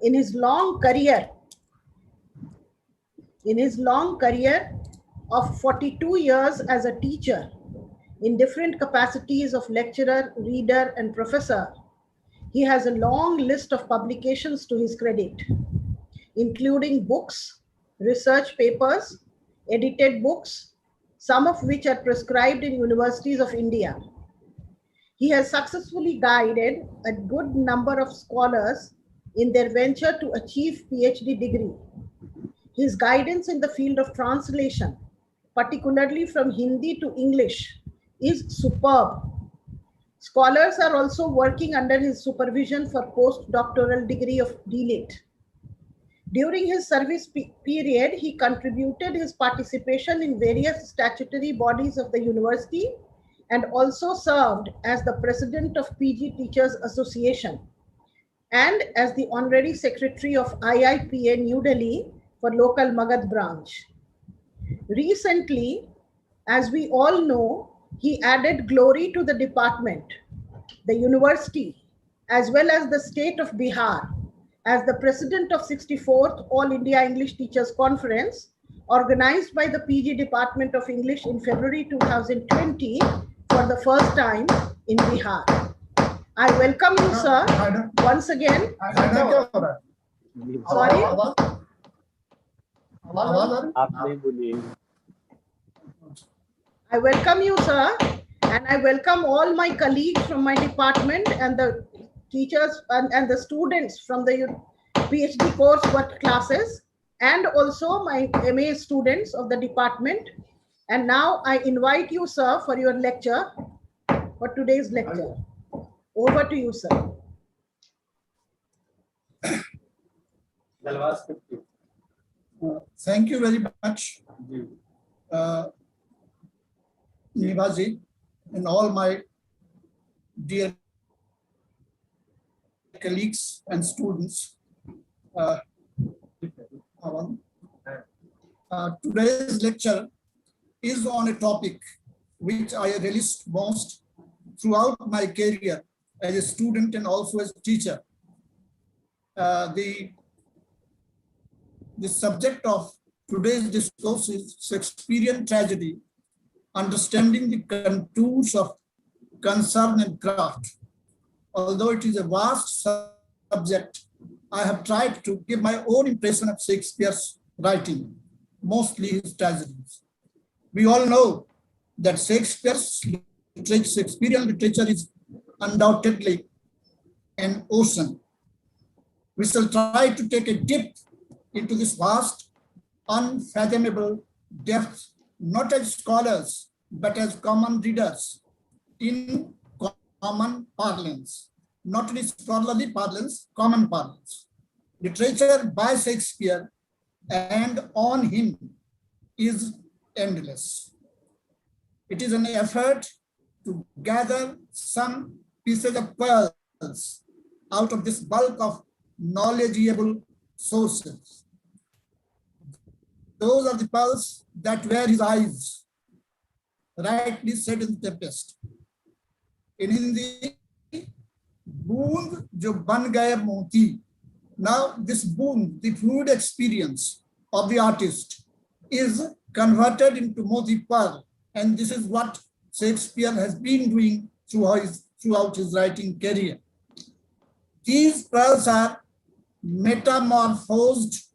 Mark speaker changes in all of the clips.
Speaker 1: In his long career of 42 years as a teacher in different capacities of lecturer, reader, and professor, he has a long list of publications to his credit, including books, research papers, edited books, some of which are prescribed in universities of India. He has successfully guided a good number of scholars in their venture to achieve PhD degree. His guidance in the field of translation, particularly from Hindi to English, is superb. Scholars are also working under his supervision for postdoctoral degree of D.Litt. During his service period, he contributed his participation in various statutory bodies of the university and also served as the president of PG Teachers Association and as the honorary secretary of IIPA New Delhi for local Magad branch. Recently, as we all know, he added glory to the department, the university, as well as the state of Bihar as the president of 64th All India English Teachers Conference, organized by the PG Department of English in February 2020 for the first time in Bihar. I welcome you, sir, once again. Sorry? I welcome you, sir, and I welcome all my colleagues from my department and the teachers and the students from the PhD coursework classes, and also my MA students of the department. And now I invite you, sir, for your lecture, for today's lecture. Over to you, sir.
Speaker 2: Thank you very much, Nivaji, and all my dear colleagues and students. Today's lecture is on a topic which I relished most throughout my career as a student and also as a teacher. The subject of today's discourse is Shakespearean tragedy, understanding the contours of concern and craft. Although it is a vast subject, I have tried to give my own impression of Shakespeare's writing, mostly his tragedies. We all know that Shakespearean literature is undoubtedly an ocean. We shall try to take a dip into this vast, unfathomable depth, not as scholars, but as common readers in common parlance, not in scholarly parlance, common parlance. Literature by Shakespeare and on him is endless. It is an effort to gather some pieces of pearls out of this bulk of knowledgeable sources. Those are the pearls that were his eyes, rightly said in the Tempest. In Hindi, boond jo ban gaye moti. Now this boond, the fluid experience of the artist, is converted into moti pearl, and this is what Shakespeare has been doing throughout his writing career. These pearls are metamorphosed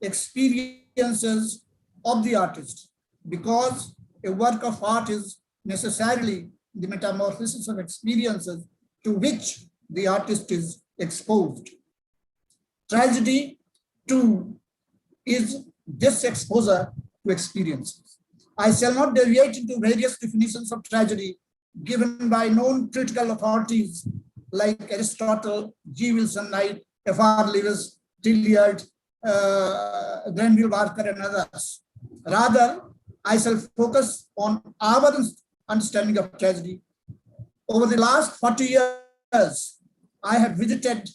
Speaker 2: experiences of the artist, because a work of art is necessarily the metamorphosis of experiences to which the artist is exposed. Tragedy, too, is this exposure to experiences. I shall not deviate into various definitions of tragedy given by known critical authorities like Aristotle, G. Wilson Knight, F.R. Lewis, Tilliard, Granville Barker, and others. Rather, I shall focus on our understanding of tragedy. Over the last 40 years, I have visited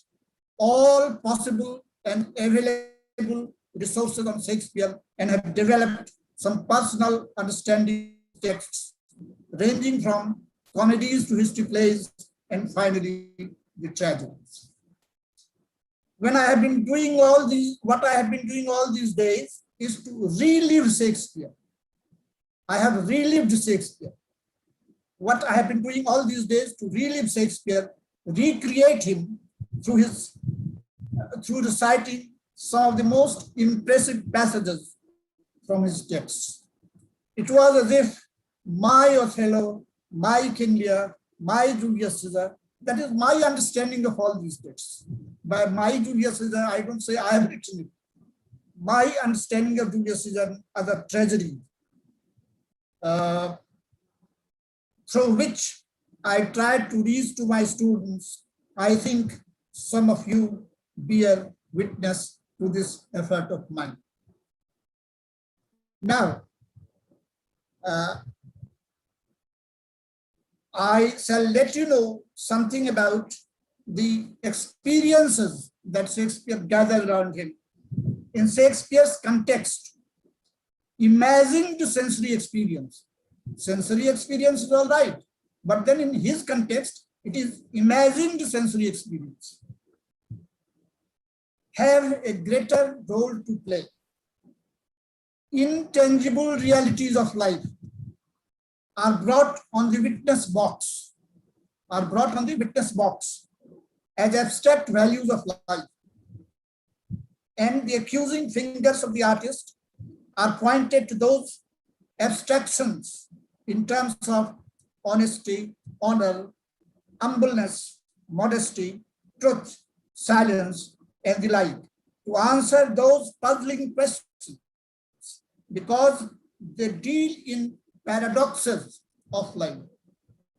Speaker 2: all possible and available resources on Shakespeare and have developed some personal understanding texts, ranging from comedies to history plays, and finally the tragedies. when I have been doing all these, what I have been doing all these days is to relive Shakespeare. I have relived Shakespeare. What I have been doing all these days to relive Shakespeare, recreate him through reciting some of the most impressive passages from his texts. It was as if my Othello, my King Lear, my Julius Caesar, that is my understanding of all these texts. By my Julius Caesar, I don't say I have written it. My understanding of Julius Caesar as a tragedy, through which I tried to reach to my students. I think some of you bear witness to this effort of mine. Now, I shall let you know something about the experiences that Shakespeare gathered around him. In Shakespeare's context, imagined sensory experience. Sensory experience is all right, but then in his context, it is imagined sensory experience. Have a greater role to play. Intangible realities of life are brought on the witness box, as abstract values of life. And the accusing fingers of the artist are pointed to those abstractions in terms of honesty, honor, humbleness, modesty, truth, silence, and the like, to answer those puzzling questions, because they deal in paradoxes of life.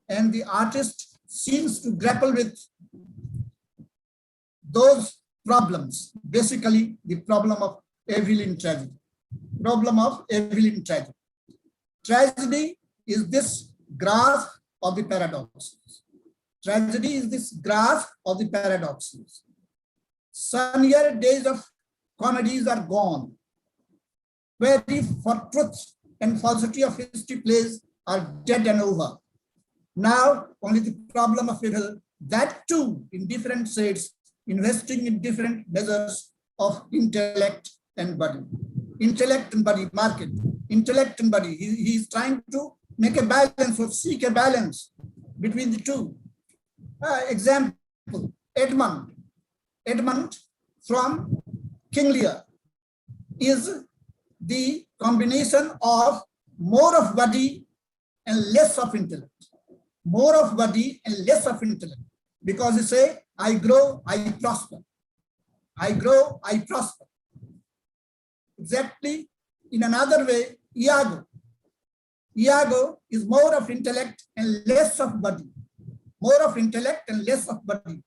Speaker 2: And the artist seems to grapple with those problems, basically the problem of evil in tragedy. Tragedy is this grasp of the paradoxes. Sunnier days of comedies are gone, where the for truth and falsity of history plays are dead and over. Now, only the problem of evil, that too in different shades, investing in different measures of intellect and body. Intellect and body, market. Intellect and body. He is trying to make a balance or seek a balance between the two. Example, Edmund from King Lear is the combination of more of body and less of intellect. More of body and less of intellect. Because he say, I grow, I prosper. I grow, I prosper. Exactly in another way, Iago is more of intellect and less of body. More of intellect and less of body.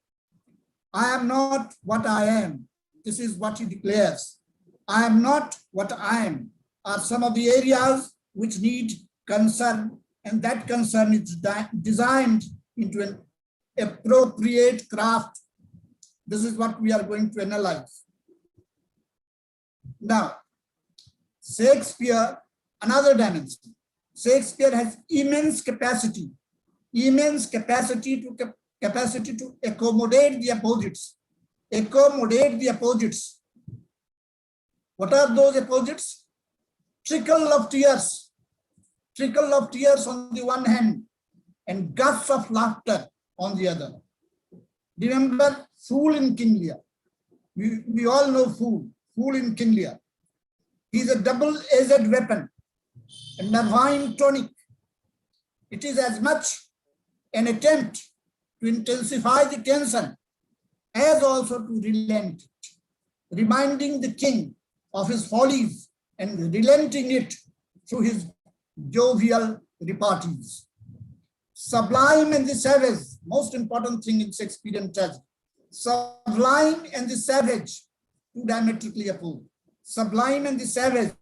Speaker 2: I am not what I am. This is what he declares. I am not what I am are some of the areas which need concern, and that concern is designed into an appropriate craft. This is what we are going to analyze. Now, Shakespeare, another dimension. Shakespeare has immense capacity to accommodate the opposites. What are those opposites? Trickle of tears on the one hand, and gusts of laughter on the other. Remember Fool in King Lear. We all know Fool in King Lear. He is a double-edged weapon, a nervine tonic. It is as much an attempt to intensify the tension as also to relent it, reminding the king of his follies and relenting it through his jovial repartees. Sublime and the savage, most important thing in Shakespearean tragedy. Sublime and the savage, two diametrically opposed. Sublime and the savage,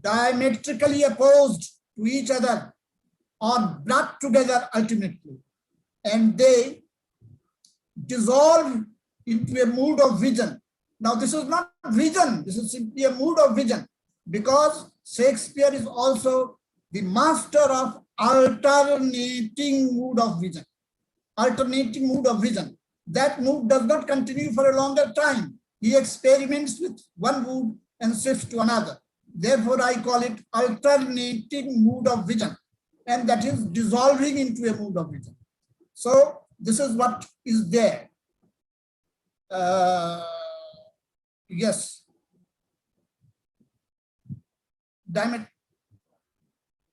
Speaker 2: diametrically opposed to each other, are brought together ultimately. And they dissolve into a mood of vision. Now, this is not vision, this is simply a mood of vision, because Shakespeare is also the master of alternating mood of vision. that mood does not continue for a longer time. He experiments with one mood and shifts to another. Therefore, I call it alternating mood of vision, and that is dissolving into a mood of vision. So this is what is there. Yes. Damn it.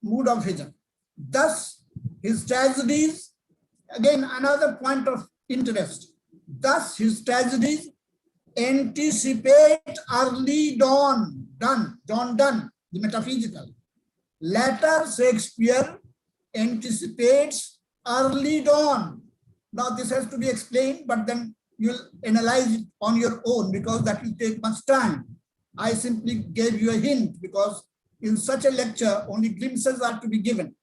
Speaker 2: Mood of vision. Thus, his tragedies, again, another point of interest. Thus, his tragedies anticipate early dawn, the metaphysical. Later, Shakespeare anticipates early dawn. Now, this has to be explained, but then you'll analyze it on your own because that will take much time. I simply gave you a hint because in such a lecture, only glimpses are to be given.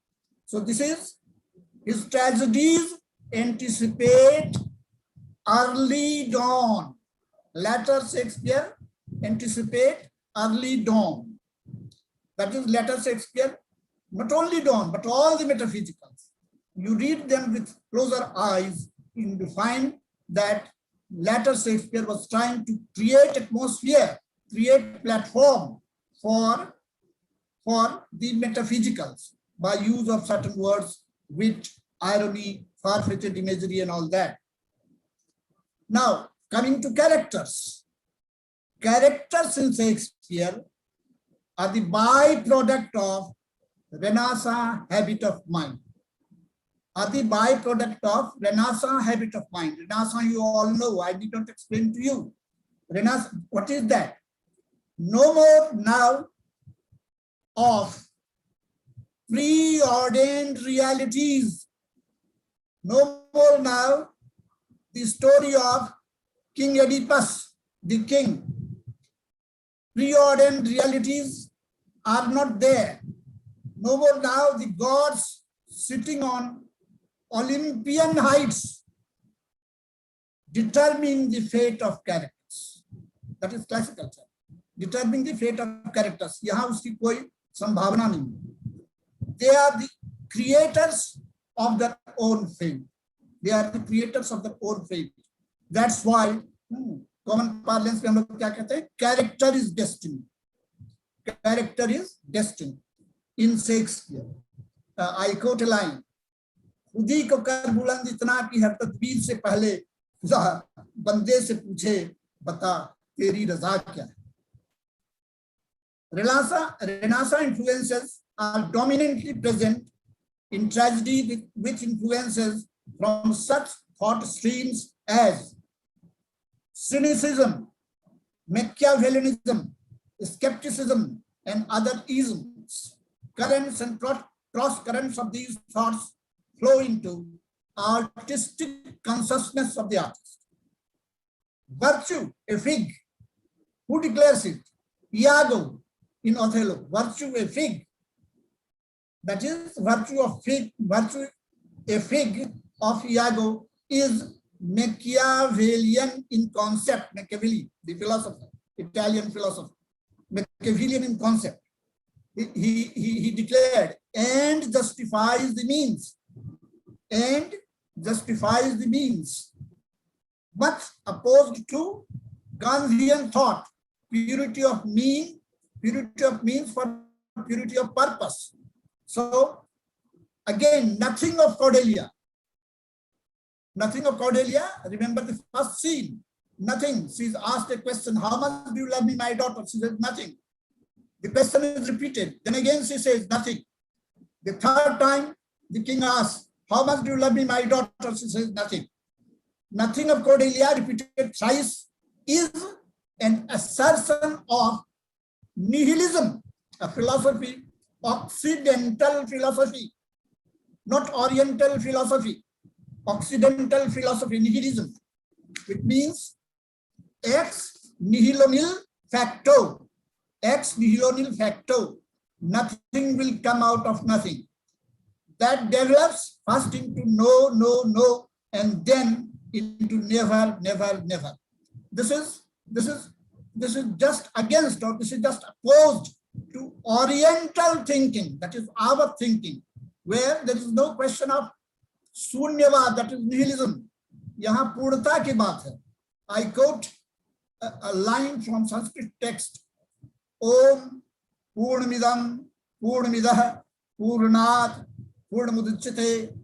Speaker 2: So this is his tragedies anticipate early dawn. Later Shakespeare anticipate early dawn. That is later Shakespeare, not only dawn, but all the metaphysicals. You read them with closer eyes, you find that later Shakespeare was trying to create atmosphere, create platform for the metaphysicals by use of certain words, wit, irony, far-fetched imagery, and all that. Now, coming to characters. Characters in Shakespeare are the byproduct of Renaissance habit of mind. Are the byproduct of Renaissance habit of mind. Renaissance, you all know, I did not explain to you. Renaissance, what is that? No more now of preordained realities. No more now the story of King Oedipus, the king. Preordained realities are not there. No more now the gods sitting on Olympian heights determine the fate of characters. That is classical. Determining the fate of characters. यहाँ उसकी कोई संभावना नहीं. They are the creators of their own fate. They are the creators of their own fate. That's why common parlance में हम लोग क्या कहते हैं? Character is destiny. Character is destiny. In Shakespeare, I quote a line. खुदी को कर बुलंद इतना कि हर तदबीर से पहले खुदा बंदे से पूछे बता तेरी रजा क्या है. Renaissance influences are dominantly present in tragedy with influences from such thought streams as cynicism, Machiavellianism, skepticism, and other isms. Currents and cross currents of these thoughts flow into artistic consciousness of the artist. Virtue, a fig. Who declares it? Iago in Othello. Virtue, a fig. That is virtue of fig. Virtue, a fig of Iago is Machiavellian in concept. Machiavelli, the philosopher, Italian philosopher. Machiavellian in concept. He declared and justifies the means. And justifies the means. But opposed to Kantian thought, purity of means for purity of purpose. So again, nothing of Cordelia. Nothing of Cordelia. Remember the first scene. Nothing. She's asked a question, how much do you love me, my daughter? She says nothing. The question is repeated. Then again she says nothing. The third time the king asks, how much do you love me, my daughter? She says nothing. Nothing of Cordelia repeated thrice is an assertion of nihilism, a philosophy, Occidental philosophy, not Oriental philosophy, Occidental philosophy, nihilism. It means ex nihilo nil facto, ex nihilo nil facto. Nothing will come out of nothing. That develops first into no, and then into never. This is just against, or this is just opposed to Oriental thinking, that is our thinking, where there is no question of Sunyavad, that is nihilism. यहाँ पूर्णता की बात है. I quote a line from Sanskrit text. Om Purnamidam Purnamidah Purnat Purnamudichyate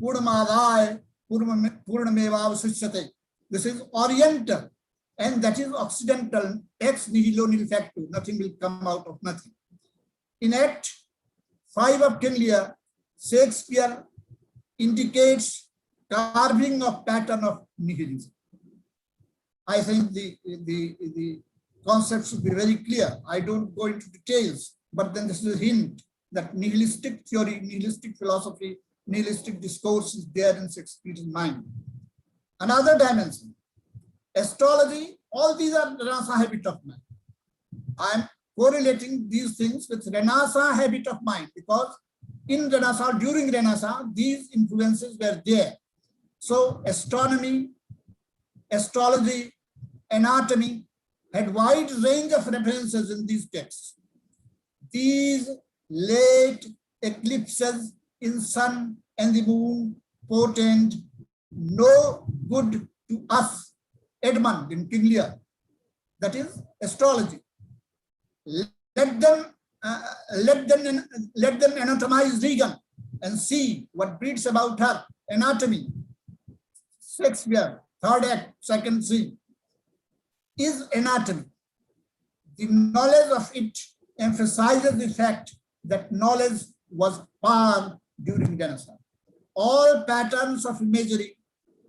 Speaker 2: Purnamadaya Purnamevavasishyate. This is Oriental, and that is Occidental. Ex nihilo nil facto. Nothing will come out of nothing. In Act 5 of King Lear, Shakespeare indicates carving of pattern of nihilism. I think the concept should be very clear. I don't go into details, but then this is a hint that nihilistic theory, nihilistic philosophy, nihilistic discourse is there in Shakespearean mind. Another dimension, astrology, all these are Renaissance habit of mind. I am correlating these things with Renaissance habit of mind because in Renaissance, during Renaissance, these influences were there. So astronomy, astrology, anatomy had wide range of references in these texts. These late eclipses in sun and the moon portend no good to us. Edmund in King Lear, that is astrology. Let them anatomize Regan and see what breeds about her. Anatomy. Shakespeare, third act, second scene, is anatomy. The knowledge of it emphasizes the fact that knowledge was power during Renaissance. All patterns of imagery,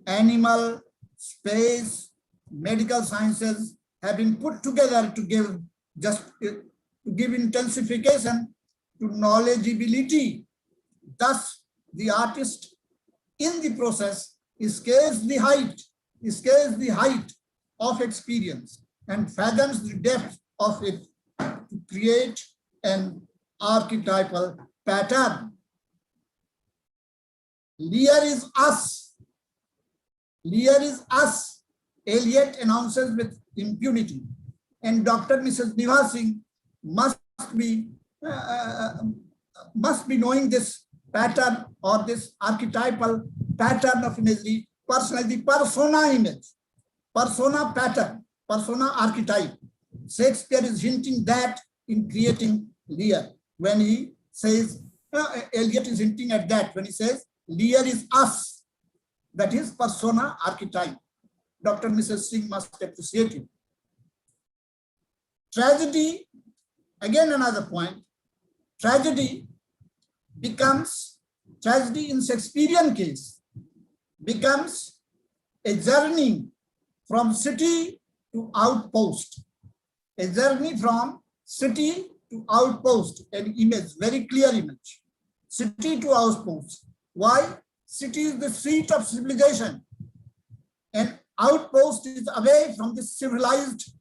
Speaker 2: animal, space, medical sciences have been put together to give intensification to knowledgeability. Thus, the artist in the process scales the height of experience and fathoms the depth of it to create an archetypal pattern. Lear is us. Lear is us, Eliot announces with impunity. And Dr. Mrs. Niva Singh must be knowing this pattern or this archetypal pattern of imagery, personally, the persona image, persona pattern, persona archetype. Shakespeare is hinting that in creating Lear when he says, Eliot is hinting at that when he says, Lear is us, that is persona archetype. Dr. Mrs. Singh must appreciate it. Tragedy, again another point, tragedy in Shakespearean case, becomes a journey from city to outpost. A journey from city to outpost, an image, very clear image. City to outpost. Why? City is the seat of civilization. And outpost is away from the civilized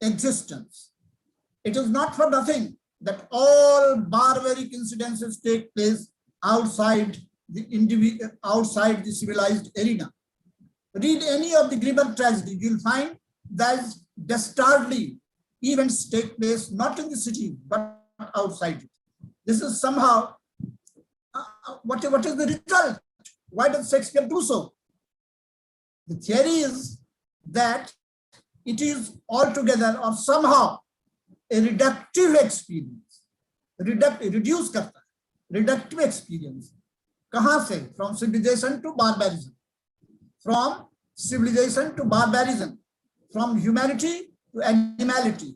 Speaker 2: existence. It is not for nothing that all barbaric incidences take place outside the civilized arena. Read any of the Grimm's tragedy, you'll find that dastardly events take place not in the city but outside it. This is somehow what is the result? Why does Shakespeare do so? The theory is that it is altogether or somehow a reductive experience. Reduce karta, reductive experience. Kahan se? From civilization to barbarism. From civilization to barbarism. From humanity to animality.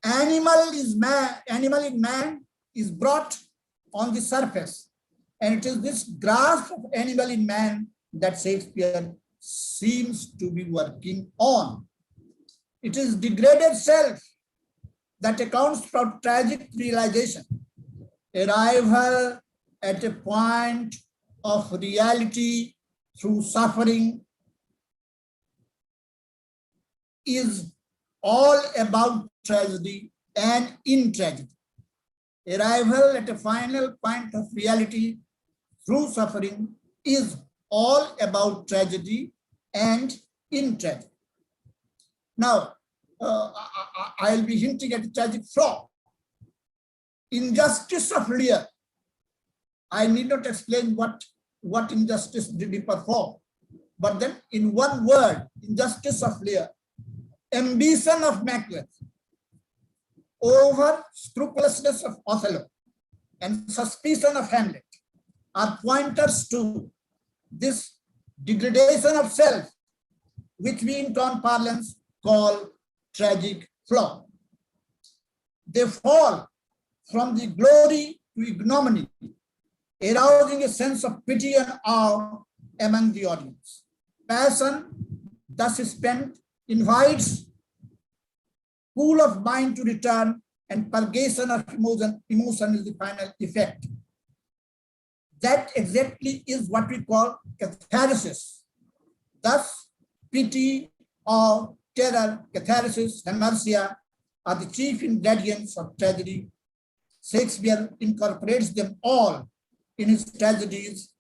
Speaker 2: Animal in man is brought on the surface. And it is this grasp of animal in man that Shakespeare seems to be working on. It is degraded self that accounts for tragic realization. Arrival at a point of reality through suffering is all about tragedy and in tragedy. Arrival at a final point of reality through suffering is all about tragedy and in tragedy. Now, I'll be hinting at a tragic flaw. Injustice of Lear. I need not explain what injustice did he perform. But then in one word, injustice of Lear, ambition of Macbeth, over scrupulousness of Othello, and suspicion of Hamlet are pointers to this degradation of self, which we in common parlance call tragic flaw. They fall from the glory to ignominy, arousing a sense of pity and awe among the audience. Passion, thus spent, invites cool of mind to return, and purgation of emotion is the final effect. That exactly is what we call catharsis. Thus, pity, awe, terror, catharsis, hamartia are the chief ingredients of tragedy. Shakespeare incorporates them all in his tragedies,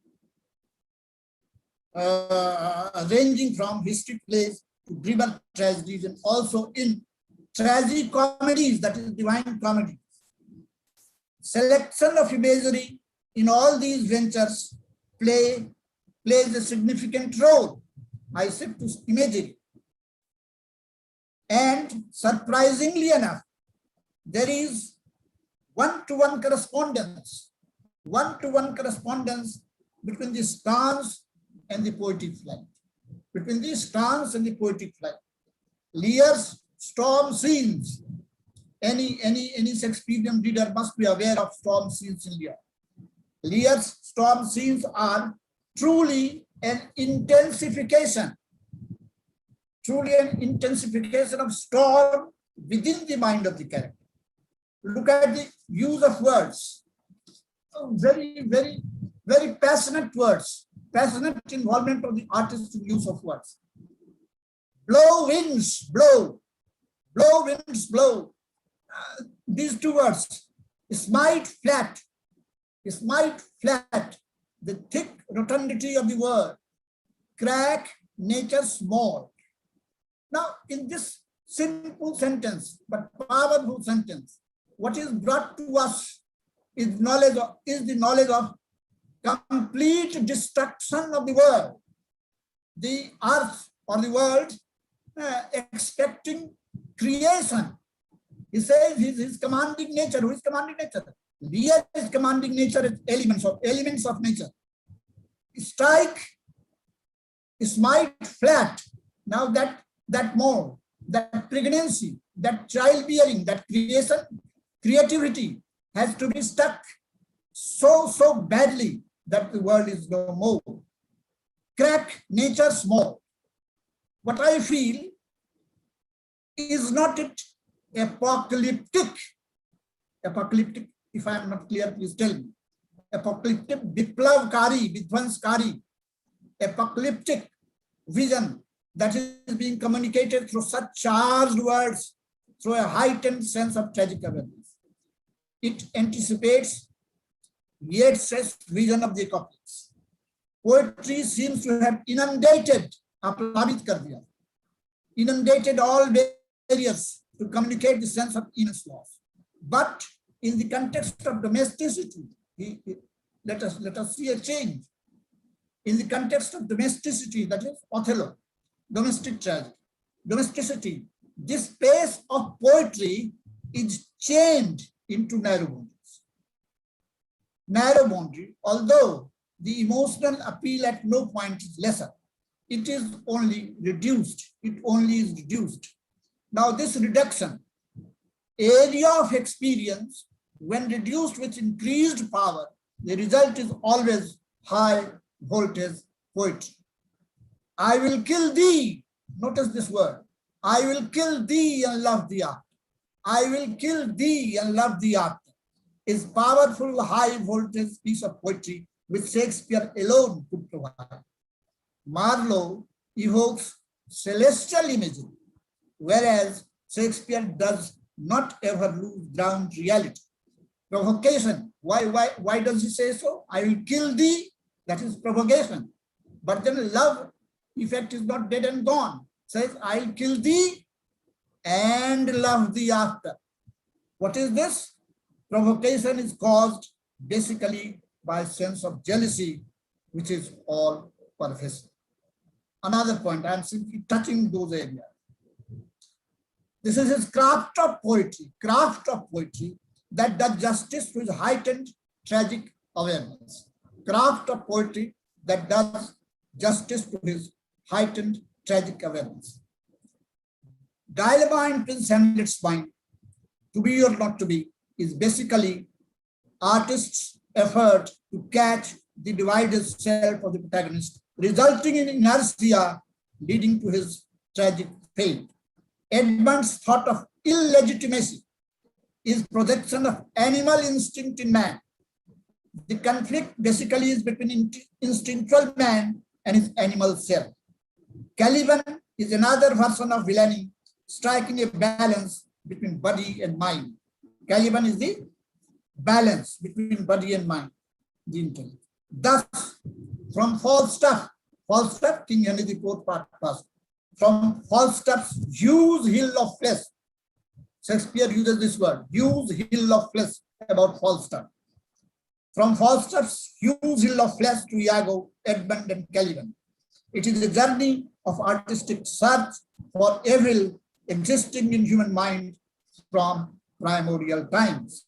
Speaker 2: ranging from historic plays to dribble tragedies, and also in tragic comedies, that is divine comedy. Selection of imagery in all these ventures plays a significant role. I said to imagery. And surprisingly enough, there is one-to-one correspondence between the stance and the poetic flight. Lear's storm scenes. Any Shakespearean reader must be aware of storm scenes in Lear. Lear's storm scenes are truly an intensification of storm within the mind of the character. Look at the use of words. Very, very, very passionate words. Passionate involvement of the artist in use of words. Blow winds, blow. Blow winds, blow. These two words. Smite flat. The thick rotundity of the word. Crack nature small. Now, in this simple sentence, but powerful sentence, what is brought to us is the knowledge of complete destruction of the world. The earth or the world expecting creation. He says his commanding nature. Who is commanding nature? Lear is commanding nature as elements of nature. Strike, smite flat. Now that more, that pregnancy, that childbearing, that creativity has to be stuck so badly that the world is no more. Crack nature small. What I feel is not it apocalyptic, if I am not clear, please tell me. Apocalyptic, vidvanskari, apocalyptic vision that is being communicated through such charged words, through a heightened sense of tragic awareness. It anticipates Yeats's vision of the apocalypse. Poetry seems to have inundated all barriers to communicate the sense of immense loss. But in the context of domesticity, let us see a change. In the context of domesticity, that is Othello, domestic tragedy, domesticity, this space of poetry is chained into narrow boundaries. Narrow boundary, although the emotional appeal at no point is lesser, it is only reduced. It only is reduced. Now this reduction, area of experience, when reduced with increased power, the result is always high voltage poetry. I will kill thee. Notice this word. I will kill thee and love thee after. I will kill thee and love thee after is powerful high voltage piece of poetry which Shakespeare alone could provide. Marlowe evokes celestial imagery, whereas Shakespeare does not ever lose ground reality. Provocation. Why does he say so? I will kill thee. That is provocation. But then love effect is not dead and gone. Says, I'll kill thee and love thee after. What is this? Provocation is caused basically by a sense of jealousy, which is all pervasive. another point. I am simply touching those areas. This is his craft of poetry that does justice to his heightened tragic awareness. Craft of poetry that does justice to his heightened tragic awareness. Dilemma in Prince Hamlet's mind, to be or not to be, is basically artist's effort to catch the divided self of the protagonist, resulting in inertia leading to his tragic fate. Edmund's thought of illegitimacy is projection of animal instinct in man. The conflict basically is between instinctual man and his animal self. Caliban is another version of villainy, striking a balance between body and mind. Caliban is the balance between body and mind, the intellect. Thus, from Falstaff, King Henry IV part first. From Falstaff's huge hill of flesh, Shakespeare uses this word, huge hill of flesh about Falstaff. From Falstaff's huge hill of flesh to Iago, Edmund, and Caliban. It is a journey of artistic search for evil existing in human mind from primordial times.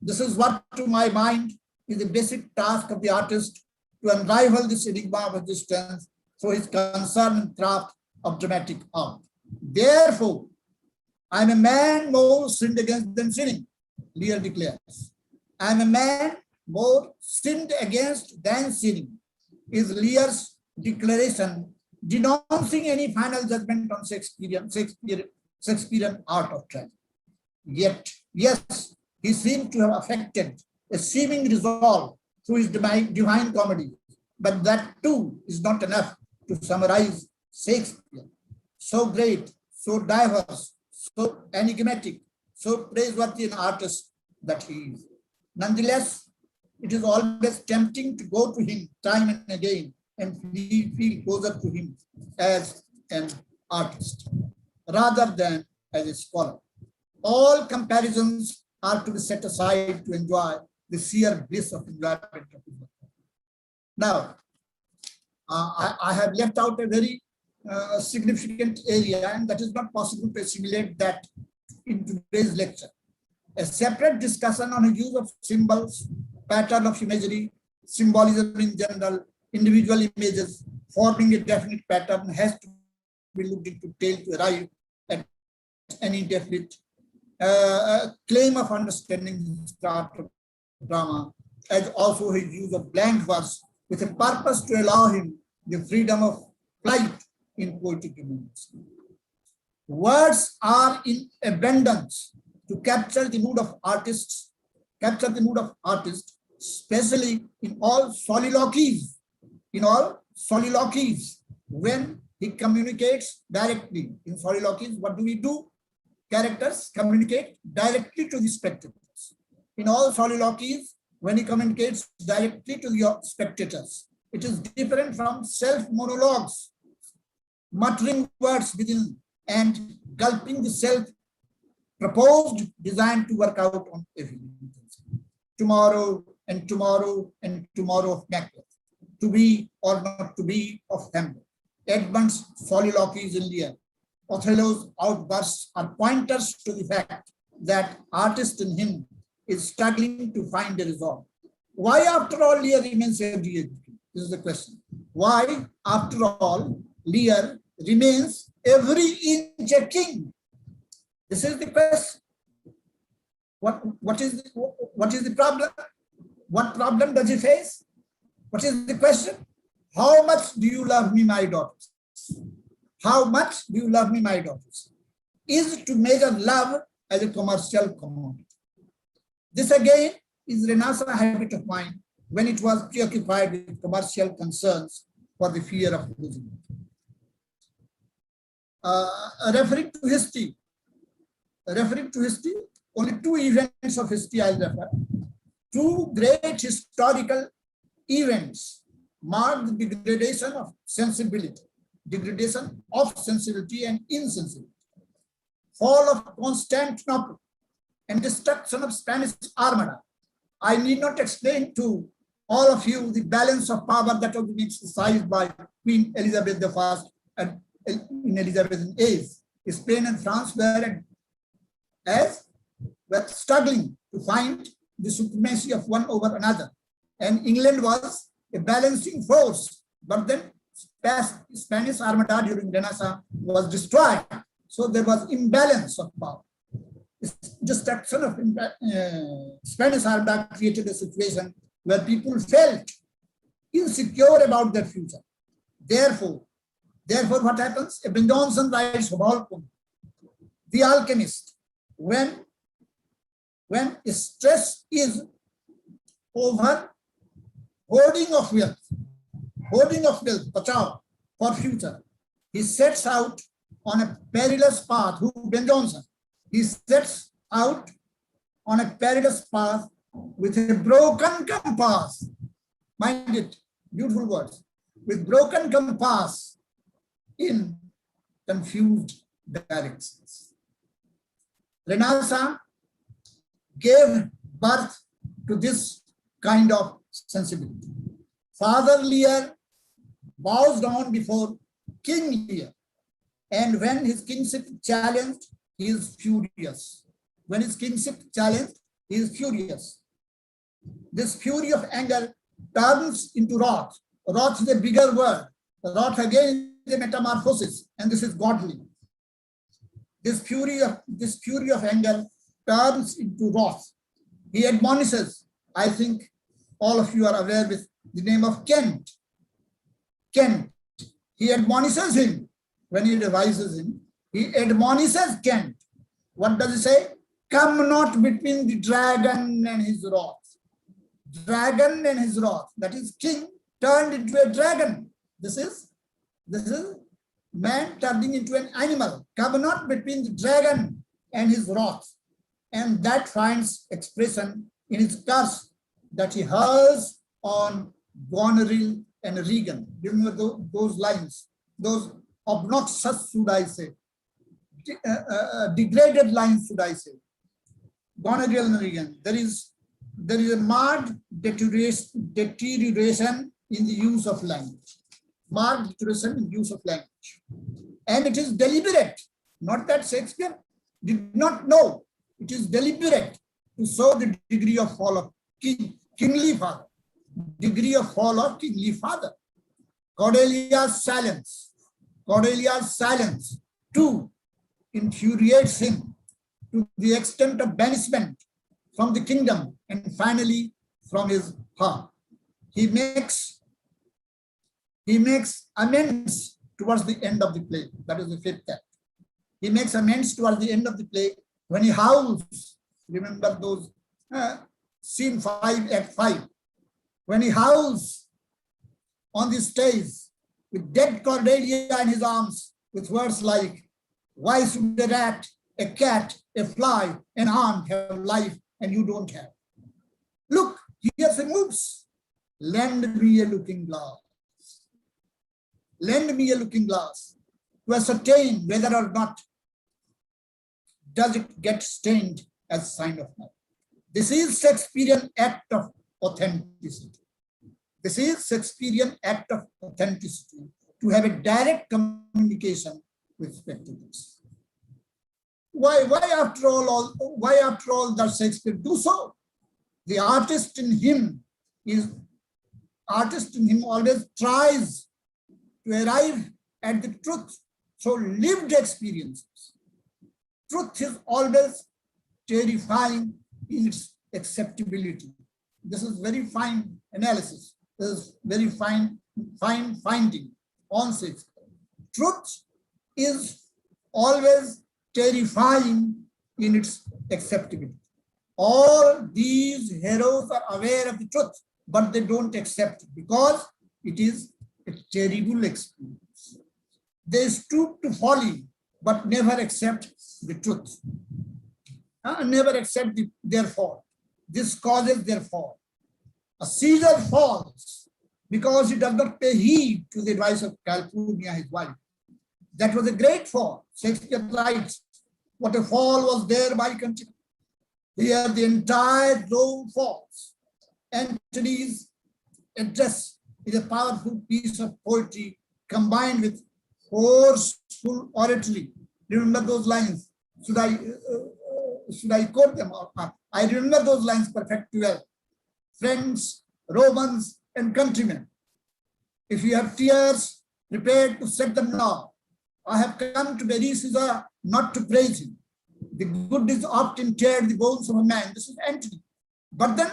Speaker 2: This is what, to my mind, is the basic task of the artist, to unravel this enigma of existence through his concern and craft of dramatic art. Therefore, I am a man more sinned against than sinning, Lear declares. I am a man more sinned against than sinning, is Lear's declaration, denouncing any final judgment on Shakespearean art of tragedy. Yet, yes, he seemed to have affected a seeming resolve through his divine comedy, but that too is not enough to summarize Shakespeare. So great, so diverse, so enigmatic, so praiseworthy an artist that he is. Nonetheless, it is always tempting to go to him time and again and feel closer to him as an artist rather than as a scholar. All comparisons are to be set aside to enjoy the sheer bliss of enjoyment of his work. Now, I have left out a very significant area, and that is not possible to assimilate that in today's lecture. A separate discussion on the use of symbols, pattern of imagery, symbolism in general, individual images forming a definite pattern has to be looked into detail to arrive at any definite claim of understanding his craft of drama, as also his use of blank verse with a purpose to allow him the freedom of flight in poetic images. Words are in abundance to capture the mood of artists, especially in all soliloquies, when he communicates directly. In soliloquies, what do? Characters communicate directly to the spectators. In all soliloquies, when he communicates directly to the spectators, it is different from self-monologues, muttering words within and gulping the self-proposed design to work out on everything. Tomorrow and tomorrow and tomorrow of Macbeth, to be or not to be of Hamlet, Edmund's soliloquies in Lear, Othello's outbursts are pointers to the fact that artist in him is struggling to find a resolve. Why, after all, Lear remains every age? This is the question. Why, after all, Lear remains every inch a king? This is the question. What is the problem? What problem does he face? What is the question? How much do you love me, my daughters? How much do you love me, my daughters? Is to measure love as a commercial commodity. This again is Renaissance habit of mind when it was preoccupied with commercial concerns for the fear of losing it. Referring to history, only two events of history I'll refer. Two great historical events marked the degradation of sensibility and insensibility. Fall of Constantinople and destruction of Spanish Armada. I need not explain to all of you the balance of power that was being exercised by Queen Elizabeth I in Elizabethan age. Spain and France were struggling to find the supremacy of one over another. And England was a balancing force. But then Spanish Armada during Renaissance was destroyed. So there was imbalance of power. Destruction of Spanish Armada created a situation where people felt insecure about their future. Therefore, what happens? Ben Jonson writes about the alchemist. When stress is over hoarding of wealth, bachao, for future, he sets out on a perilous path. Who? Ben Jonson. He sets out on a perilous path with a broken compass. Mind it, beautiful words. With broken compass in confused directions. Renaissance gave birth to this kind of sensibility. Father Lear bows down before King Lear, and when his kingship challenged, he is furious. When his kingship challenged, he is furious. This fury of anger turns into wrath. Wrath is a bigger word. Wrath again is a metamorphosis, and this is godly. This fury of anger turns into wrath. He admonishes. I think all of you are aware with the name of Kent. Kent. He admonishes him when he revises him. He admonishes Kent. What does he say? Come not between the dragon and his wrath. Dragon and his wrath. That is, king turned into a dragon. This is man turning into an animal. Come not between the dragon and his wrath. And that finds expression in his curse that he hurls on Goneril and Regan. Remember those lines, those obnoxious, should I say, degraded lines, should I say. Goneril and Regan. There is a marked deterioration in the use of language. Marked deterioration in use of language. And it is deliberate. Not that Shakespeare did not know. It is deliberate to show the degree of fall of kingly father. Degree of fall of kingly father. Cordelia's silence too infuriates him to the extent of banishment from the kingdom and finally from his heart. He makes amends towards the end of the play. That is the fifth act. He makes amends towards the end of the play when he howls. Remember those scene 5, act 5. When he howls on the stage with dead Cordelia in his arms with words like, why should a rat, a cat, a fly, an ant have life and you don't have? Look, here's a moves. Lend me a looking glass. Lend me a looking glass to ascertain whether or not does it get stained as a sign of night. This is Shakespearean act of authenticity. This is Shakespearean act of authenticity, to have a direct communication with spectators. Why after all does Shakespeare do so? The artist in him always tries to arrive at the truth. So lived experiences. Truth is always terrifying in its acceptability. This is very fine analysis. This is very fine finding on Shakespeare. Truth is always terrifying in its acceptability. All these heroes are aware of the truth, but they don't accept it because it is a terrible experience. They stoop to folly, but never accept the truth. Never accept their fall. This causes their fall. A Caesar falls because he does not pay heed to the advice of Calpurnia, his wife. That was a great fall. Shakespeare writes, what a fall was there by continuity. Here the entire Rome falls. Antony's address is a powerful piece of poetry combined with forceful oratory. Remember those lines? Should I quote them? I remember those lines perfectly well. Friends, Romans, and countrymen, if you have tears, prepare to set them now. I have come to bury Caesar, not to praise him. The good is often tear the bones of a man. This is Antony. But then,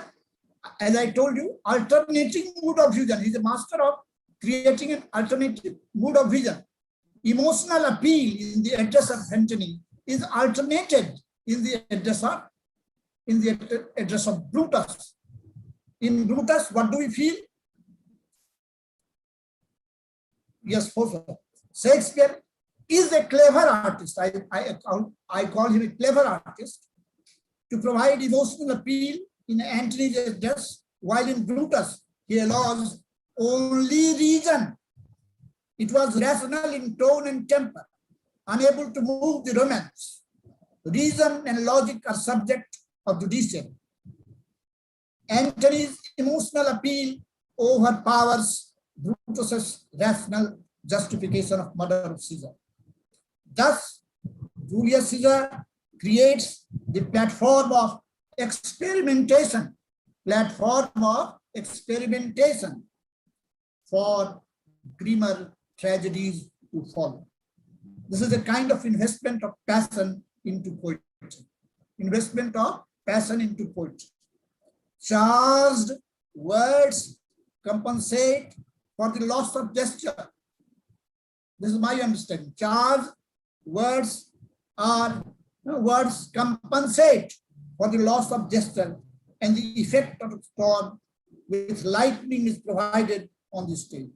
Speaker 2: as I told you, alternating mood of vision. He's a master of creating an alternative mood of vision. Emotional appeal in the address of Antony is alternated in the address of Brutus. In Brutus, what do we feel? Yes, Professor. Shakespeare is a clever artist. I call him a clever artist to provide emotional appeal in Antony's address, while in Brutus, he allows only reason. It was rational in tone and temper, unable to move the romance. Reason and logic are subject of judiciary. Antony's emotional appeal overpowers Brutus's rational justification of murder of Caesar. Thus, Julius Caesar creates the platform of experimentation for grimmer tragedies to follow. This is a kind of investment of passion into poetry. Investment of passion into poetry. Charged words compensate for the loss of gesture. This is my understanding. Charged words compensate for the loss of gesture, and the effect of a storm with lightning is provided on the stage.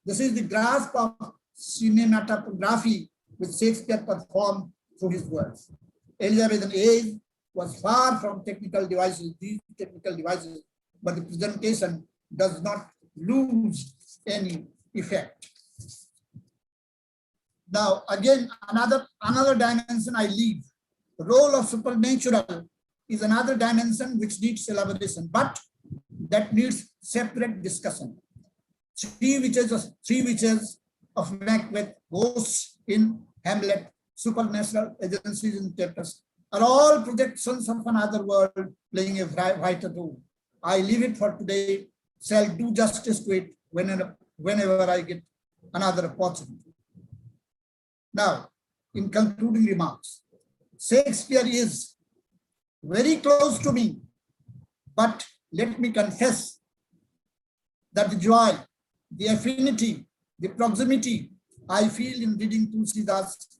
Speaker 2: This is the grasp of cinematography which Shakespeare performed through his words. Elizabethan age was far from these technical devices, but the presentation does not lose any effect. Now, again, another dimension I leave. The role of supernatural is another dimension which needs elaboration, but that needs separate discussion. Three witches of Macbeth, ghosts in Hamlet, supernatural agencies in Tempest, are all projections of another world playing a vital role. I leave it for today, shall do justice to it whenever I get another opportunity. Now, in concluding remarks, Shakespeare is very close to me, but let me confess that the joy, the affinity, the proximity I feel in reading Tulsidas'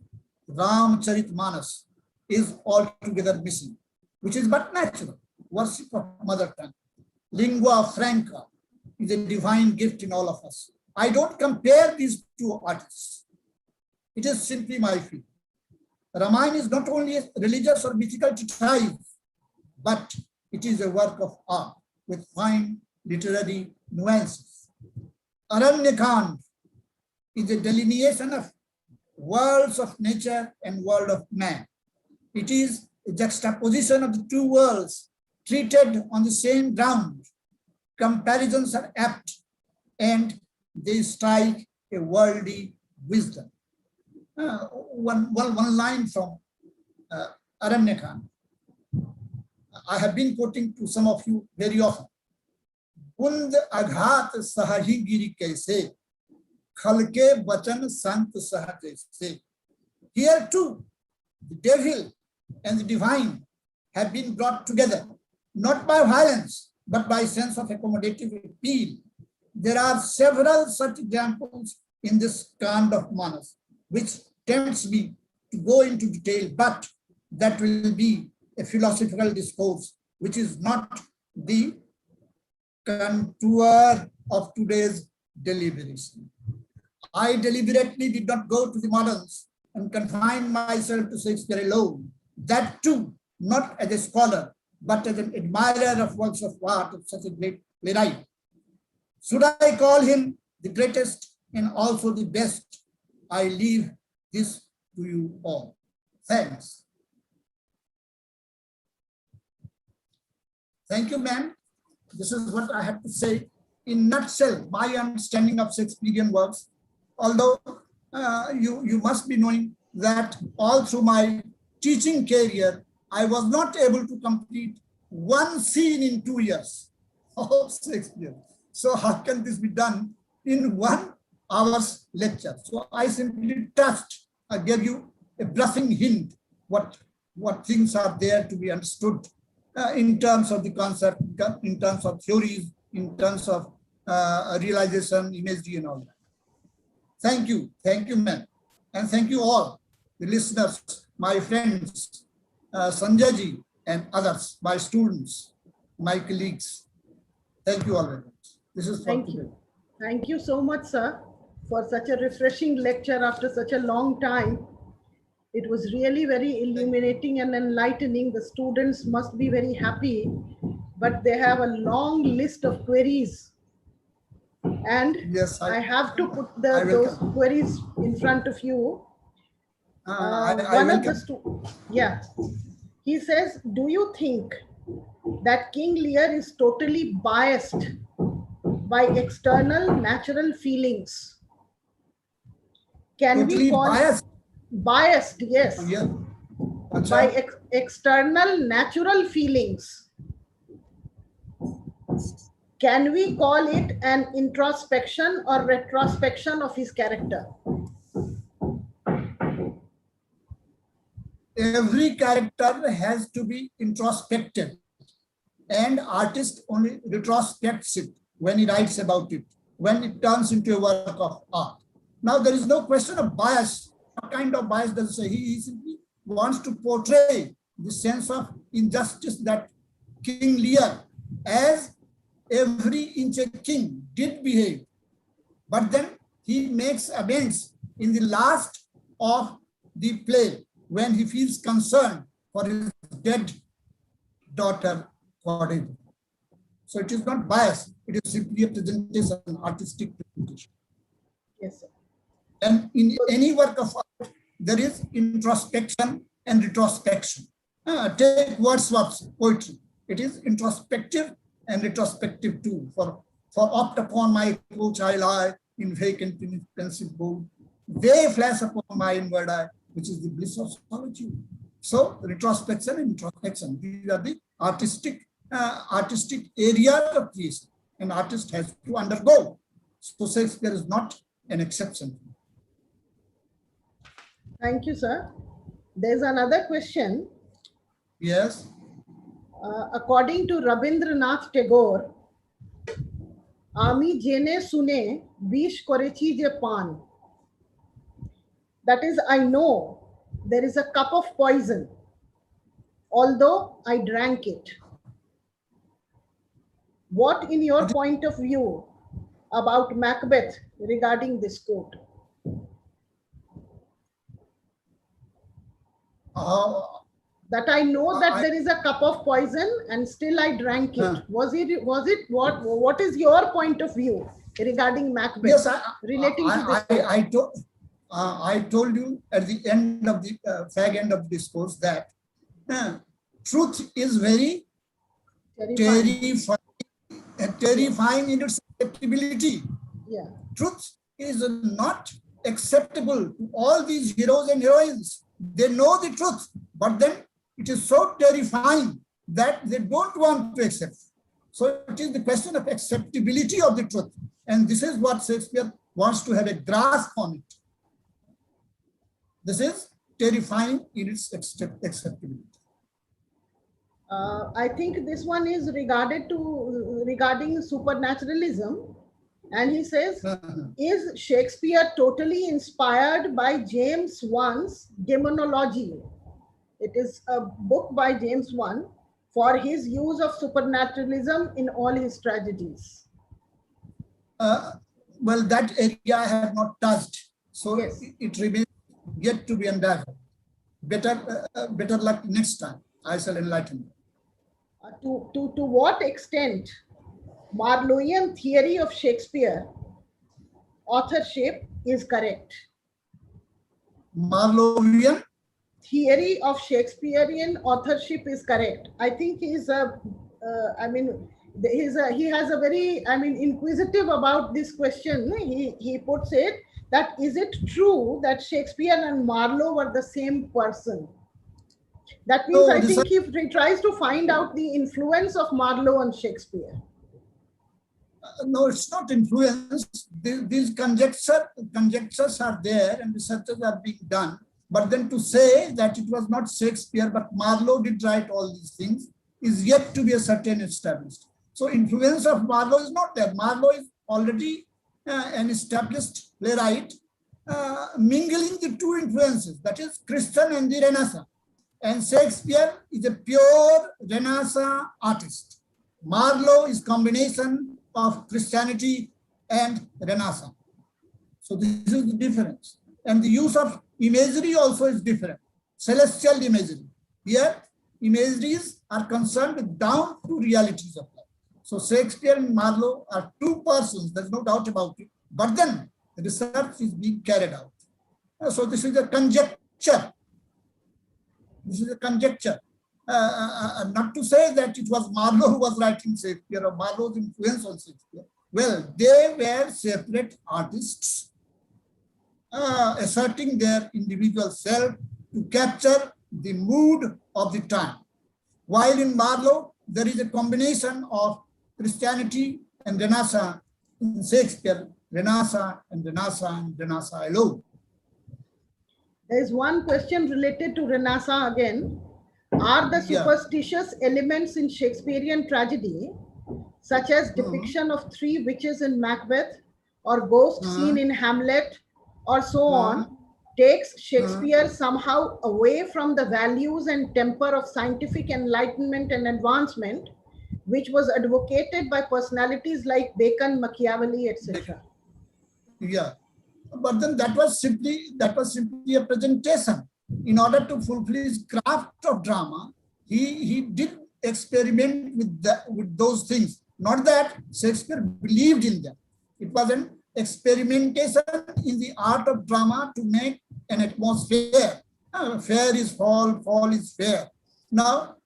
Speaker 2: Ramcharitmanas is altogether missing, which is but natural. Worship of mother tongue, lingua franca, is a divine gift in all of us. I don't compare these two artists. It is simply my feeling. Ramayana is not only a religious or mythical treatise, but it is a work of art with fine literary nuances. Aranyakand is a delineation of worlds of nature and world of man. It is a juxtaposition of the two worlds treated on the same ground. Comparisons are apt and they strike a worldly wisdom. One line from Aranyakand. I have been quoting to some of you very often. Kund aghat sahahi giri kaise, khalke bachan sant sah jaise. Here too, the devil and the divine have been brought together, not by violence, but by sense of accommodative appeal. There are several such examples in this kind of manas, which tempts me to go into detail, but that will be a philosophical discourse, which is not the contour of today's deliberation. I deliberately did not go to the moderns and confine myself to Shakespeare alone. That too, not as a scholar, but as an admirer of works of art of such a great playwright. Should I call him the greatest and also the best? I leave this to you all. Thanks. Thank you, ma'am. This is what I have to say. In nutshell, my understanding of Shakespearean works, although you must be knowing that all through my teaching career, I was not able to complete one scene in 2 years of Shakespeare. So how can this be done in 1 hour's lecture? So I simply touched, I gave you a bluffing hint what things are there to be understood in terms of the concept, in terms of theories, in terms of realization, imagery, and all that. Thank you, ma'am, and thank you all, the listeners, my friends, Sanjay ji, and others, my students, my colleagues. Thank you all very much. This is for today.
Speaker 1: Thank you so much, sir, for such a refreshing lecture after such a long time. It was really very illuminating and enlightening. The students must be very happy, but they have a long list of queries. And
Speaker 2: yes,
Speaker 1: I have to put those queries in front of you. He says, do you think that King Lear is totally biased by external natural feelings? Can
Speaker 2: totally
Speaker 1: we call biased? Yes.
Speaker 2: Yeah.
Speaker 1: By external natural feelings. Can we call it an introspection or retrospection of his character?
Speaker 2: Every character has to be introspective, and artist only retrospects it when he writes about it, when it turns into a work of art. Now, there is no question of bias. What kind of bias does he say? He simply wants to portray the sense of injustice that King Lear, as every inch king, did behave. But then he makes amends in the last of the play when he feels concerned for his dead daughter, Cordelia. So it is not bias, it is simply a presentation, artistic presentation.
Speaker 1: Yes, sir.
Speaker 2: And in any work of art, there is introspection and retrospection. Take Wordsworth's poetry. It is introspective and retrospective too. For oft upon my couch I lie, in vacant pensive bold. They flash upon my inward eye, which is the bliss of solitude. So retrospection and introspection, these are the artistic area of creation an artist has to undergo. So Shakespeare is not an exception.
Speaker 1: Thank you, sir. There's another question.
Speaker 2: Yes.
Speaker 1: According to Rabindranath Tagore, Ami jene sune bish korechi je pan. That is, I know there is a cup of poison, although I drank it. What, in your point of view, about Macbeth regarding this quote? That I know that there is a cup of poison and still I drank it. Was it what is your point of view regarding Macbeth?
Speaker 2: Yes,
Speaker 1: relating to this?
Speaker 2: I told you at the end of the fag end of the discourse that truth is very terrifying in its acceptability.
Speaker 1: Yeah.
Speaker 2: Truth is not acceptable to all these heroes and heroines. They know the truth, but then it is so terrifying that they don't want to accept. So it is the question of acceptability of the truth. And this is what Shakespeare wants to have a grasp on it. This is terrifying in its acceptability.
Speaker 1: I think this one is regarding supernaturalism. And he says, is Shakespeare totally inspired by James Wan's Demonology? It is a book by James Wan for his use of supernaturalism in all his tragedies.
Speaker 2: Well, that area I have not touched. So yes, it remains yet to be unraveled. Better luck next time. I shall enlighten you.
Speaker 1: To what extent Marlowean theory of Shakespeare authorship is correct?
Speaker 2: Marlowean
Speaker 1: theory of Shakespearean authorship is correct. I think he's he has a very, I mean, inquisitive about this question. He puts it that, is it true that Shakespeare and Marlowe were the same person? That means
Speaker 2: No,
Speaker 1: I
Speaker 2: research,
Speaker 1: think he tries to find out the influence of Marlowe on Shakespeare.
Speaker 2: no, it's not influence. These conjectures are there and researches are being done. But then to say that it was not Shakespeare, but Marlowe did write all these things is yet to be a certain established. So influence of Marlowe is not there. Marlowe is already an established playwright, mingling the two influences, that is Christian and the Renaissance. And Shakespeare is a pure Renaissance artist. Marlowe is combination of Christianity and Renaissance. So this is the difference. And the use of imagery also is different. Celestial imagery. Here, imageries are concerned with down to realities of life. So Shakespeare and Marlowe are two persons, there's no doubt about it. But then the research is being carried out. So this is a conjecture. This is a conjecture. Not to say that it was Marlowe who was writing Shakespeare or Marlowe's influence on Shakespeare. Well, they were separate artists asserting their individual self to capture the mood of the time. While in Marlowe, there is a combination of Christianity and Renaissance. In Shakespeare, Renaissance and Renaissance and Renaissance alone.
Speaker 1: There is one question related to Renaissance again. Are the superstitious elements in Shakespearean tragedy, such as depiction of three witches in Macbeth or ghost scene in Hamlet or so on, takes Shakespeare somehow away from the values and temper of scientific enlightenment and advancement, which was advocated by personalities like Bacon, Machiavelli, etc.?
Speaker 2: Yeah, but then that was simply a presentation. In order to fulfill his craft of drama, he did experiment with those things. Not that Shakespeare believed in them. It was an experimentation in the art of drama to make an atmosphere. Fair is fall, fall is fair. Now,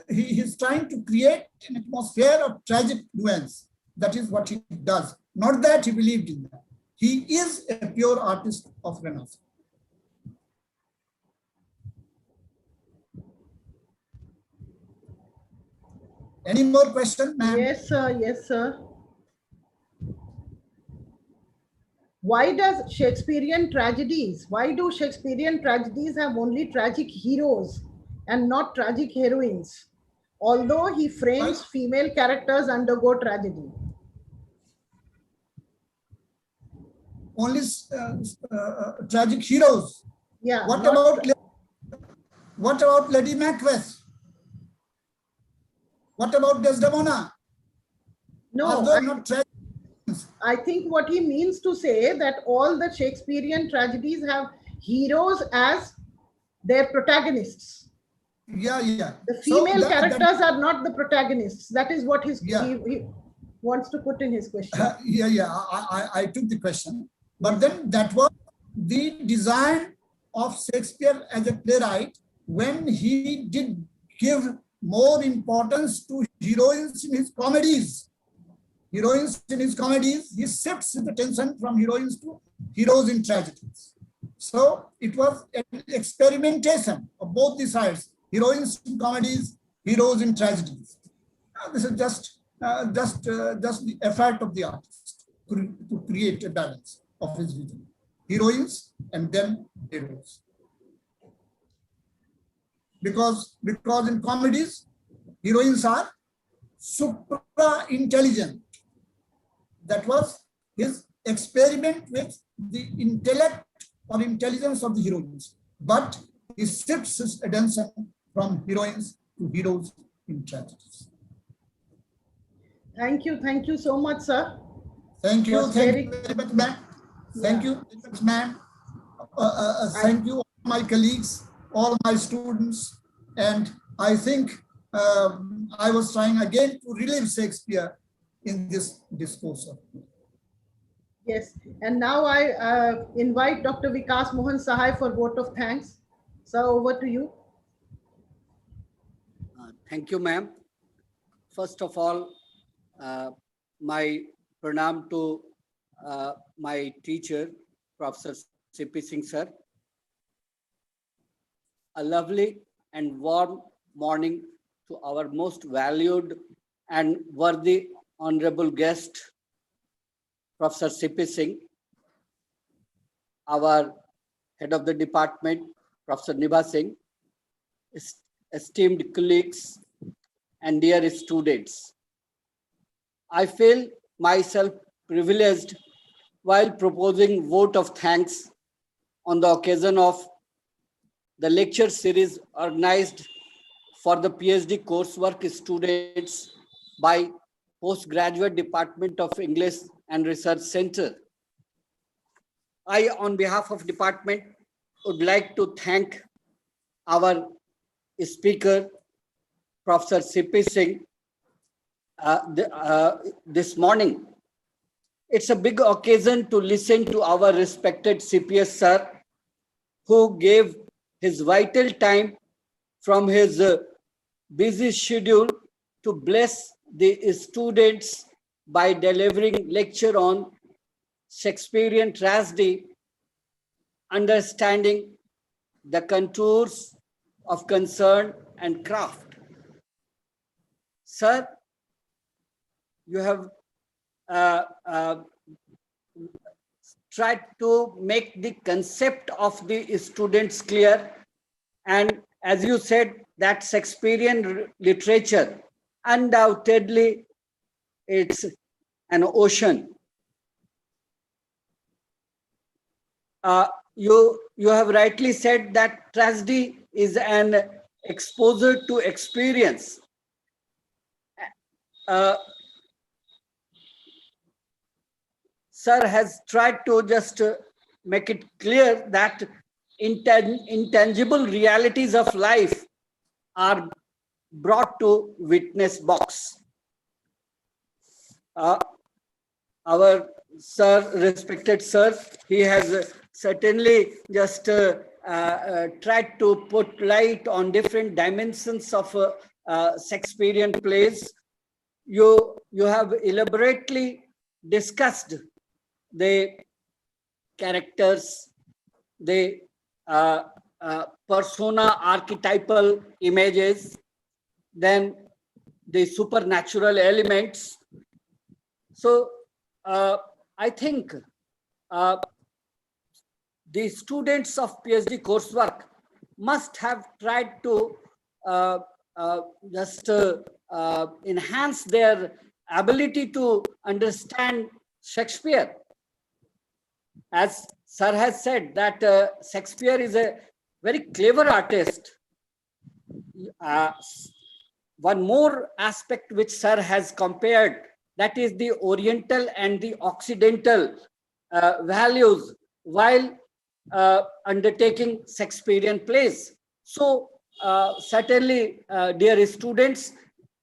Speaker 2: he is trying to create an atmosphere of tragic nuance. That is what he does. Not that he believed in that. He is a pure artist of Renaissance. Any more questions, ma'am?
Speaker 1: Yes, sir. Yes, sir. Why do Shakespearean tragedies have only tragic heroes and not tragic heroines, although he frames female characters undergo tragedy?
Speaker 2: Only tragic heroes.
Speaker 1: Yeah.
Speaker 2: What about Lady Macbeth? What about Desdemona?
Speaker 1: No,
Speaker 2: not tragic?
Speaker 1: I think what he means to say that all the Shakespearean tragedies have heroes as their protagonists.
Speaker 2: Yeah.
Speaker 1: The female characters are not the protagonists. That is what he wants to put in his question.
Speaker 2: I took the question. But then that was the design of Shakespeare as a playwright when he did give more importance to heroines in his comedies. He shifts the attention from heroines to heroes in tragedies. So it was an experimentation of both the sides, heroines in comedies, heroes in tragedies. This is just the effort of the artist to create a balance of his vision. Heroines and then heroes. Because in comedies, heroines are supra-intelligent. That was his experiment with the intellect or intelligence of the heroines. But he shifts his attention from heroines to heroes in tragedies.
Speaker 1: Thank you so much, sir.
Speaker 2: Thank you very much, ma'am. Thank you very much, ma'am. Thank you, all my colleagues, all my students. And I think I was trying again to relive Shakespeare in this discourse.
Speaker 1: Yes, and now I invite Dr. Vikas Mohan Sahai for vote of thanks. So over to you.
Speaker 3: Thank you, ma'am. First of all, Uh, my pranam to my teacher, Professor C.P. Singh sir. A lovely and warm morning to our most valued and worthy honorable guest, Professor C.P. Singh, our head of the department, Professor Nibha Singh, esteemed colleagues, and dear students. I feel myself privileged while proposing vote of thanks on the occasion of the lecture series organized for the PhD coursework students by Postgraduate Department of English and Research Center. I, on behalf of department, would like to thank our speaker, Professor C.P. Singh, this morning. It's a big occasion to listen to our respected CPS sir, who gave his vital time from his busy schedule to bless the students by delivering lecture on Shakespearean tragedy, understanding the contours of concern and craft. Sir, you have uh, uh, tried to make the concept of the students clear, and as you said, that Shakespearean literature, undoubtedly, it's an ocean. You have rightly said that tragedy is an exposure to experience. Uh, Sir has tried to just make it clear that intangible realities of life are brought to witness box. Our sir, respected sir, he has certainly just tried to put light on different dimensions of Shakespearean plays. You have elaborately discussed the characters, the persona archetypal images, then the supernatural elements. So I think uh, the students of PhD coursework must have tried to uh, just enhance their ability to understand Shakespeare. As sir has said that Shakespeare is a very clever artist. Uh, One more aspect which sir has compared, that is the Oriental and the Occidental values while undertaking Shakespearean plays. So certainly, dear students,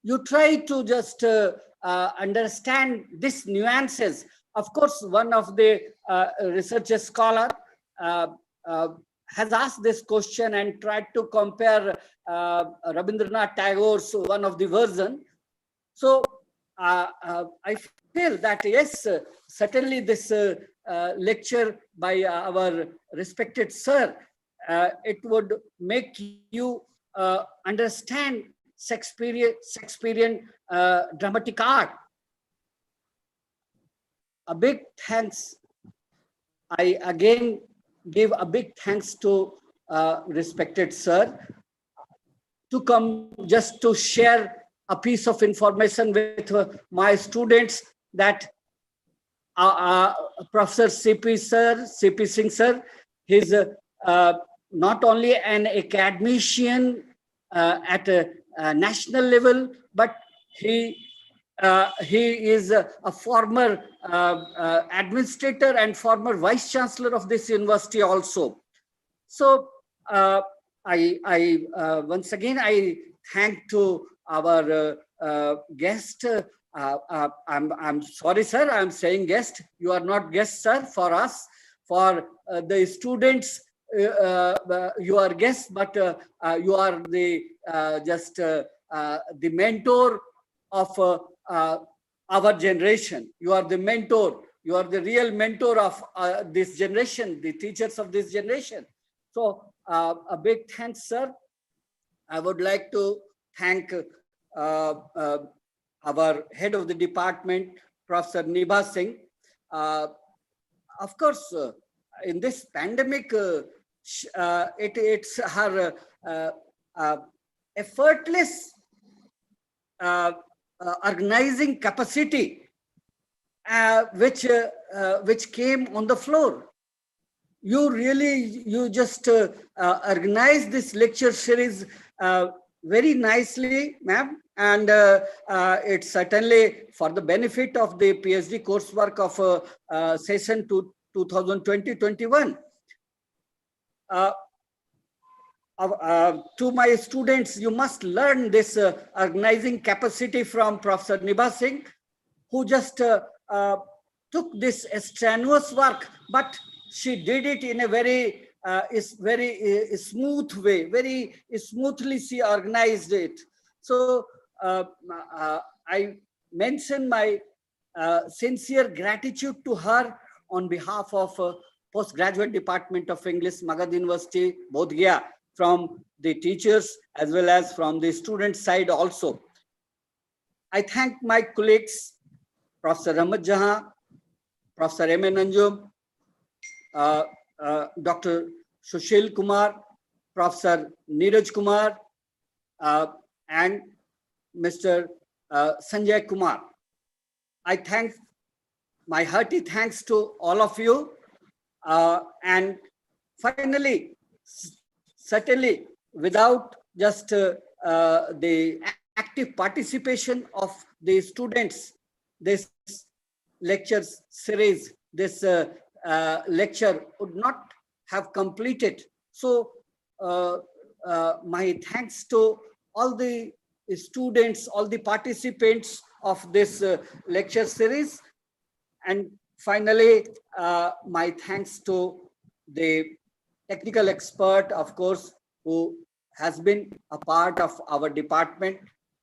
Speaker 3: you try to just understand these nuances. Of course, one of the research scholar uh, uh, has asked this question and tried to compare Rabindranath Tagore's one of the version. So I feel that yes, certainly this lecture by our respected sir, it would make you understand Shakespearean dramatic art. A big thanks. I again give a big thanks to respected sir to come just to share a piece of information with my students that Professor CP Singh sir, he's not only an academician at a national level, but he is a former administrator and former vice chancellor of this university also. So I once again I thank to our guest. I'm sorry, sir. I'm saying guest. You are not guest, sir. For us, for the students, you are guests, but you are the just the mentor of our generation. You are the mentor. You are the real mentor of this generation, the teachers of this generation. So a big thanks, sir. I would like to thank our head of the department, Professor Nibha Singh. Of course, in this pandemic, it's her effortless organizing capacity which came on the floor. You just organized this lecture series very nicely, ma'am, and it's certainly for the benefit of the PhD coursework of session 2020-21. To my students, you must learn this organizing capacity from Professor Nibha Singh, who just took this strenuous work, but she did it in a very smooth way, very smoothly she organized it. So I mention my sincere gratitude to her on behalf of Postgraduate Department of English, Magad University, Bodh Gaya, from the teachers as well as from the student side also. I thank my colleagues, Professor Rahmat Jahan, Professor M. A. Nanjum, Dr. Sushil Kumar, Professor Neeraj Kumar, and Mr. Sanjay Kumar. I thank my hearty thanks to all of you. And finally, certainly without just the active participation of the students, this lecture series, this lecture would not have completed. So my thanks to all the students, all the participants of this lecture series. And finally, my thanks to the technical expert, of course, who has been a part of our department,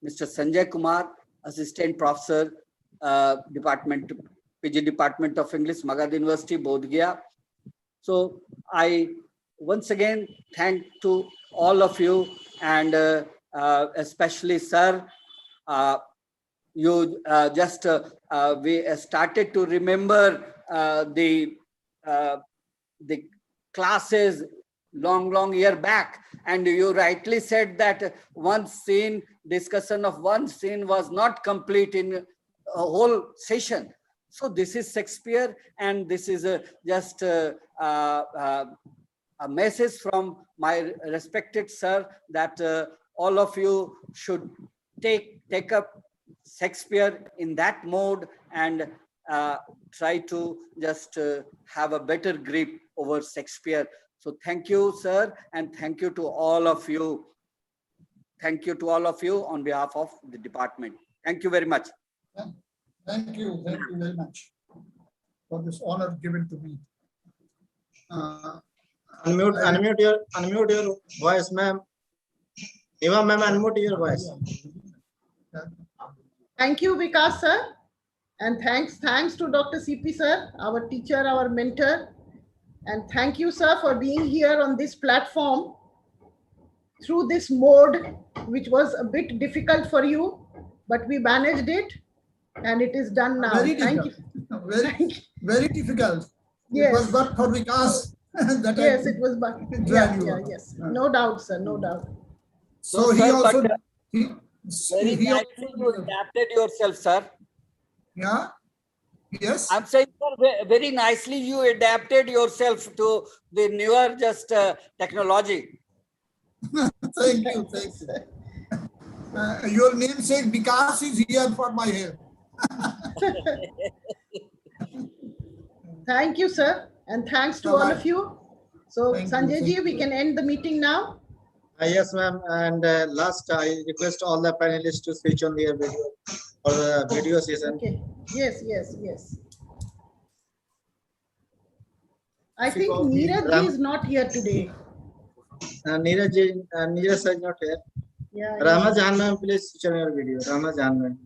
Speaker 3: Mr. Sanjay Kumar, Assistant Professor, PG Department of English, Magad University, Bodh Gaya. So I once again thank to all of you, and especially sir, you we started to remember the classes long year back, and you rightly said that one scene, discussion of one scene was not complete in a whole session. So this is Shakespeare, and this is just a message from my respected sir that all of you should take up Shakespeare in that mode and try to just have a better grip over Shakespeare. So thank you, sir, and thank you to all of you. Thank you to all of you on behalf of the department. Thank you very much.
Speaker 2: Thank you very much for this honor given to me.
Speaker 4: Unmute your voice, ma'am. Eva, ma'am, unmute your voice.
Speaker 1: Thank you, Vikas sir, and thanks to Dr. CP sir, our teacher, our mentor, and thank you, sir, for being here on this platform through this mode, which was a bit difficult for you, but we managed it, and it is done now.
Speaker 2: Very
Speaker 1: thank
Speaker 2: difficult.
Speaker 1: you.
Speaker 2: Very difficult.
Speaker 1: Yes.
Speaker 2: It was but for Vikas.
Speaker 1: Yes, it was but yes. No doubt, sir, no doubt.
Speaker 2: So he
Speaker 3: sir,
Speaker 2: also
Speaker 3: very nicely you adapted yourself, sir.
Speaker 2: Yeah. Yes.
Speaker 3: I'm saying, sir, very nicely you adapted yourself to the newer just technology.
Speaker 2: Thank you. Your namesake Vikas is here for my help.
Speaker 1: Thank you, sir, and thanks to all of you. So, Sanjay ji, we can end the meeting now.
Speaker 4: Yes, ma'am. And last, I request all the panelists to switch on their video for the video session.
Speaker 1: Okay. Yes. I think Neeraj ji is not here today.
Speaker 4: Neeraj is not here.
Speaker 1: Yeah.
Speaker 4: Rama Jahan ma'am, please switch on your video. Rama Jahan ma'am.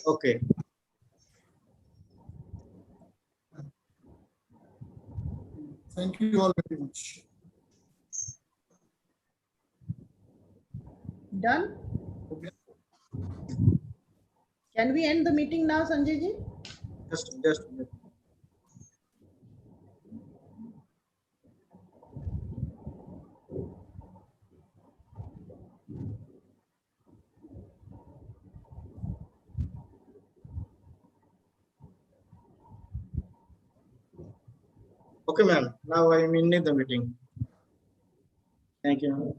Speaker 4: Okay.
Speaker 2: Thank you all very much.
Speaker 1: Done? Can we end the meeting now, Sanjay ji?
Speaker 4: Just a minute. Okay, ma'am. Now I am ending the meeting. Thank you.